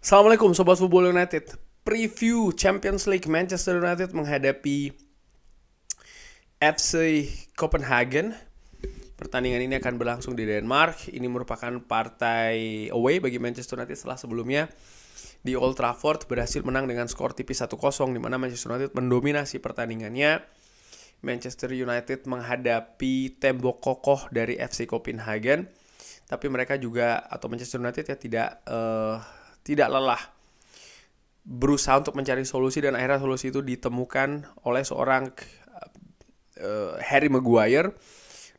Assalamualaikum Sobat Football United. Preview Champions League Manchester United menghadapi FC Copenhagen. Pertandingan ini akan berlangsung di Denmark. Ini merupakan partai away bagi Manchester United setelah sebelumnya di Old Trafford berhasil menang dengan skor tipis 1-0 di mana Manchester United mendominasi pertandingannya. Manchester United menghadapi tembok kokoh dari FC Copenhagen. Tapi mereka juga atau Manchester United ya tidak lelah berusaha untuk mencari solusi dan akhirnya solusi itu ditemukan oleh seorang Harry Maguire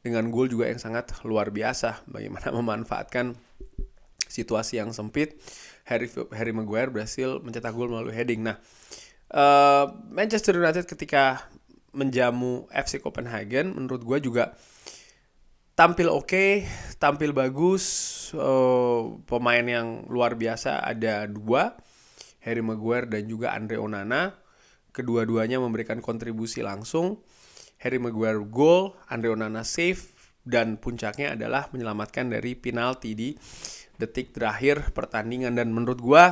dengan gol juga yang sangat luar biasa. Bagaimana memanfaatkan situasi yang sempit, Harry Maguire berhasil mencetak gol melalui heading. Nah, Manchester United ketika menjamu FC Copenhagen menurut gue juga tampil oke, tampil bagus. Pemain yang luar biasa ada dua, Harry Maguire dan juga Andre Onana. Kedua-duanya memberikan kontribusi langsung. Harry Maguire gol, Andre Onana save, dan puncaknya adalah menyelamatkan dari penalti di detik terakhir pertandingan. Dan menurut gue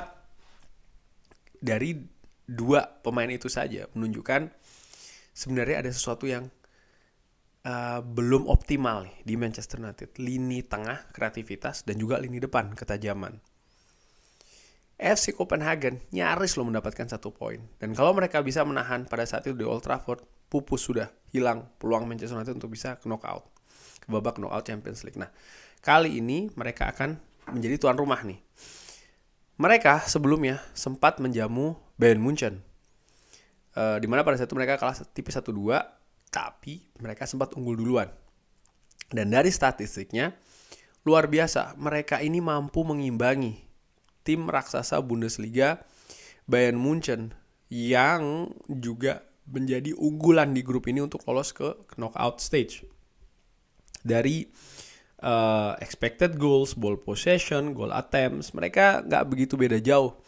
dari dua pemain itu saja menunjukkan sebenarnya ada sesuatu yang belum optimal nih di Manchester United. Lini tengah kreativitas dan juga lini depan ketajaman. FC Copenhagen nyaris loh mendapatkan 1 poin. Dan kalau mereka bisa menahan pada saat itu di Old Trafford, pupus sudah hilang peluang Manchester United untuk bisa ke knockout, ke babak knockout Champions League. Nah, kali ini mereka akan menjadi tuan rumah nih. Mereka sebelumnya sempat menjamu Bayern Munchen, di mana pada saat itu mereka kalah tipis 1-2, tapi mereka sempat unggul duluan. Dan dari statistiknya luar biasa, mereka ini mampu mengimbangi tim raksasa Bundesliga Bayern Munchen yang juga menjadi unggulan di grup ini untuk lolos ke knockout stage. Dari expected goals, ball possession, goal attempts, mereka gak begitu beda jauh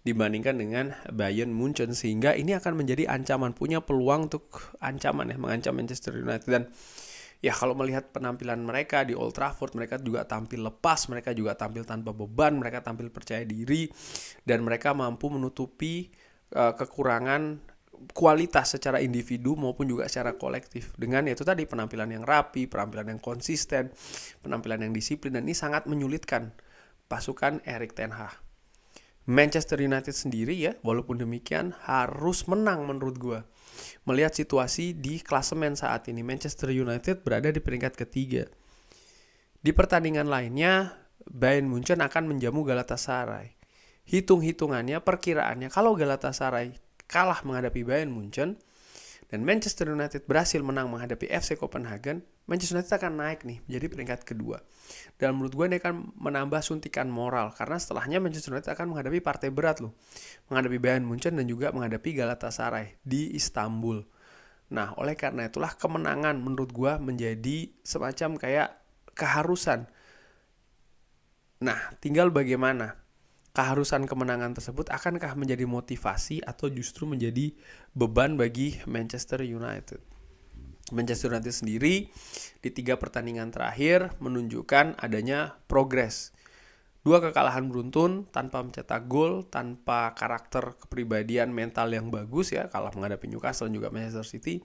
dibandingkan dengan Bayern Munchen, sehingga ini akan menjadi ancaman, punya peluang untuk mengancam Manchester United. Dan ya kalau melihat penampilan mereka di Old Trafford, mereka juga tampil lepas, mereka juga tampil tanpa beban, mereka tampil percaya diri, dan mereka mampu menutupi kekurangan kualitas secara individu maupun juga secara kolektif dengan yaitu tadi penampilan yang rapi, penampilan yang konsisten, penampilan yang disiplin, dan ini sangat menyulitkan pasukan Erik ten Hag. Manchester United sendiri ya, walaupun demikian harus menang menurut gue. Melihat situasi di klasemen saat ini, Manchester United berada di peringkat ketiga. Di pertandingan lainnya, Bayern Munchen akan menjamu Galatasaray. Hitung-hitungannya, perkiraannya, kalau Galatasaray kalah menghadapi Bayern Munchen dan Manchester United berhasil menang menghadapi FC Copenhagen, Manchester United akan naik nih menjadi peringkat kedua. Dan menurut gue ini akan menambah suntikan moral, karena setelahnya Manchester United akan menghadapi partai berat loh, menghadapi Bayern Munchen dan juga menghadapi Galatasaray di Istanbul. Nah, oleh karena itulah kemenangan menurut gue menjadi semacam kayak keharusan. Nah, tinggal bagaimana keharusan kemenangan tersebut akankah menjadi motivasi atau justru menjadi beban bagi Manchester United. Manchester United sendiri di 3 pertandingan terakhir menunjukkan adanya progres. 2 kekalahan beruntun tanpa mencetak gol, tanpa karakter kepribadian mental yang bagus ya, kalah menghadapi Newcastle dan juga Manchester City,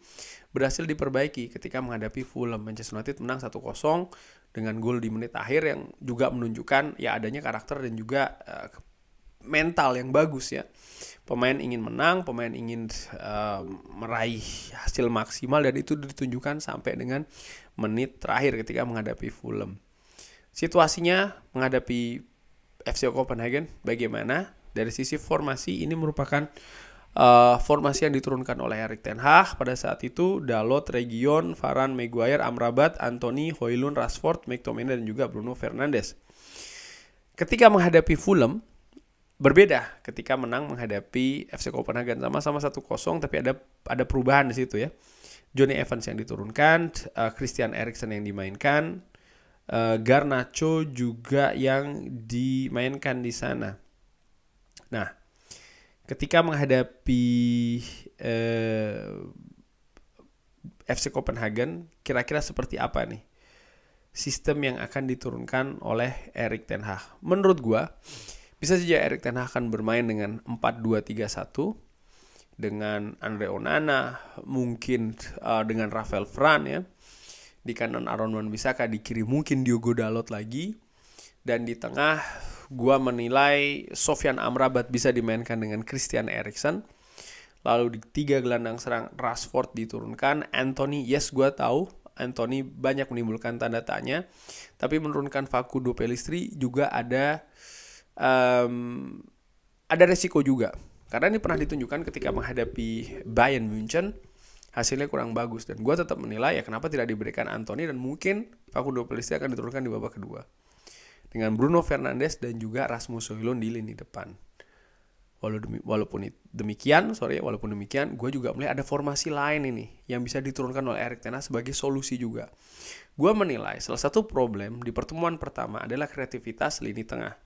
berhasil diperbaiki ketika menghadapi Fulham. Manchester United menang 1-0 dengan gol di menit akhir yang juga menunjukkan ya adanya karakter dan juga mental yang bagus ya. Pemain ingin menang, pemain ingin meraih hasil maksimal, dan itu ditunjukkan sampai dengan menit terakhir ketika menghadapi Fulham. Situasinya menghadapi FC Copenhagen bagaimana? Dari sisi formasi, ini merupakan formasi yang diturunkan oleh Erik ten Hag pada saat itu. Dalot, Reguilon, Varane, Maguire, Amrabat, Anthony, Højlund, Rashford, McTominay dan juga Bruno Fernandes. Ketika menghadapi Fulham berbeda ketika menang menghadapi FC Copenhagen, sama-sama 1-0 tapi ada perubahan di situ ya. Johnny Evans yang diturunkan, Christian Eriksen yang dimainkan, Garnacho juga yang dimainkan di sana. Nah, ketika menghadapi FC Copenhagen, kira-kira seperti apa nih sistem yang akan diturunkan oleh Erik ten Hag? Menurut gua Bisa saja Erik ten Hag akan bermain dengan 4-2-3-1 dengan Andre Onana, mungkin dengan Rafael Varane ya. Di kanan Aaron Wan-Bissaka, di kiri mungkin Diogo Dalot lagi. Dan di tengah gua menilai Sofyan Amrabat bisa dimainkan dengan Christian Eriksen. Lalu di 3 gelandang serang Rashford diturunkan. Anthony, yes gua tahu Anthony banyak menimbulkan tanda tanya, tapi menurunkan Facundo Pellistri juga ada resiko juga. Karena ini pernah ditunjukkan ketika menghadapi Bayern München, hasilnya kurang bagus. Dan gue tetap menilai ya kenapa tidak diberikan Anthony, dan mungkin Facundo Pellistri akan diturunkan di babak kedua. Dengan Bruno Fernandes dan juga Rasmus Højlund di lini depan. Walaupun demikian, gue juga melihat ada formasi lain ini yang bisa diturunkan oleh Erik ten Hag sebagai solusi juga. Gue menilai salah satu problem di pertemuan pertama adalah kreativitas lini tengah.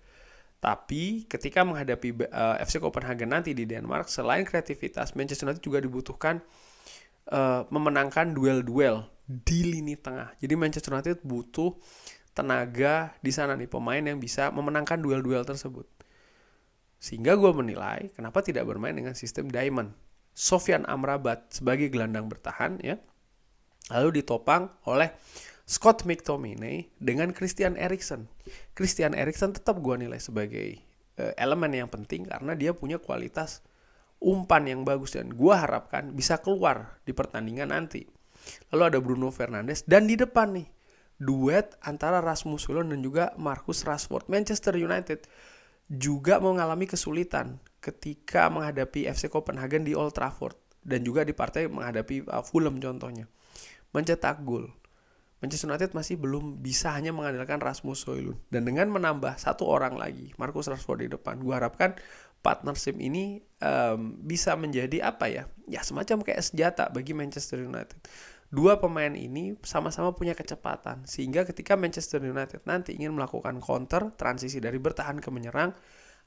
Tapi ketika menghadapi FC Copenhagen nanti di Denmark, selain kreativitas, Manchester United juga dibutuhkan memenangkan duel-duel di lini tengah. Jadi Manchester United butuh tenaga di sana nih, pemain yang bisa memenangkan duel-duel tersebut. Sehingga gue menilai kenapa tidak bermain dengan sistem diamond. Sofyan Amrabat sebagai gelandang bertahan ya. Lalu ditopang oleh Scott McTominay dengan Christian Eriksen. Christian Eriksen tetap gue nilai sebagai elemen yang penting karena dia punya kualitas umpan yang bagus dan gue harapkan bisa keluar di pertandingan nanti. Lalu ada Bruno Fernandes dan di depan nih duet antara Rasmus Højlund dan juga Marcus Rashford. Manchester United juga mengalami kesulitan ketika menghadapi FC Copenhagen di Old Trafford dan juga di partai menghadapi Fulham contohnya. Mencetak gol. Manchester United masih belum bisa hanya mengandalkan Rasmus Højlund. Dan dengan menambah satu orang lagi, Marcus Rashford di depan, gue harapkan partnership ini bisa menjadi apa ya? Ya semacam kayak senjata bagi Manchester United. Dua pemain ini sama-sama punya kecepatan. Sehingga ketika Manchester United nanti ingin melakukan counter, transisi dari bertahan ke menyerang,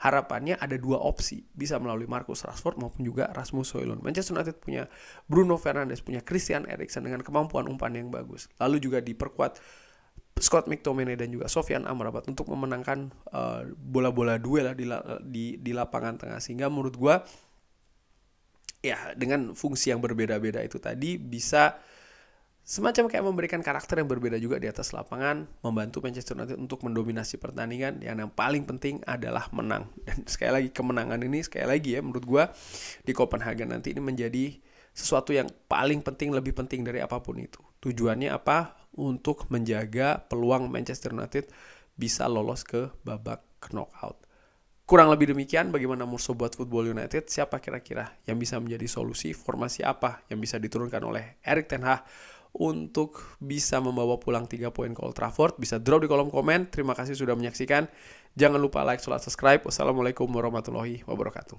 harapannya ada dua opsi. Bisa melalui Marcus Rashford maupun juga Rasmus Højlund. Manchester United punya Bruno Fernandes, punya Christian Eriksen dengan kemampuan umpan yang bagus. Lalu juga diperkuat Scott McTominay dan juga Sofyan Amrabat untuk memenangkan bola-bola duel di lapangan tengah. Sehingga menurut gue ya dengan fungsi yang berbeda-beda itu tadi bisa semacam kayak memberikan karakter yang berbeda juga di atas lapangan, membantu Manchester United untuk mendominasi pertandingan. Yang paling penting adalah menang. Dan sekali lagi kemenangan ini sekali lagi ya menurut gue di Copenhagen nanti ini menjadi sesuatu yang paling penting, lebih penting dari apapun itu. Tujuannya apa? Untuk menjaga peluang Manchester United bisa lolos ke babak knockout. Kurang lebih demikian bagaimana Sobat Football United. Siapa kira-kira yang bisa menjadi solusi? Formasi apa yang bisa diturunkan oleh Erik ten Hag untuk bisa membawa pulang 3 poin ke Old Trafford? Bisa drop di kolom komen. Terima kasih sudah menyaksikan. Jangan lupa like, subscribe. Wassalamualaikum warahmatullahi wabarakatuh.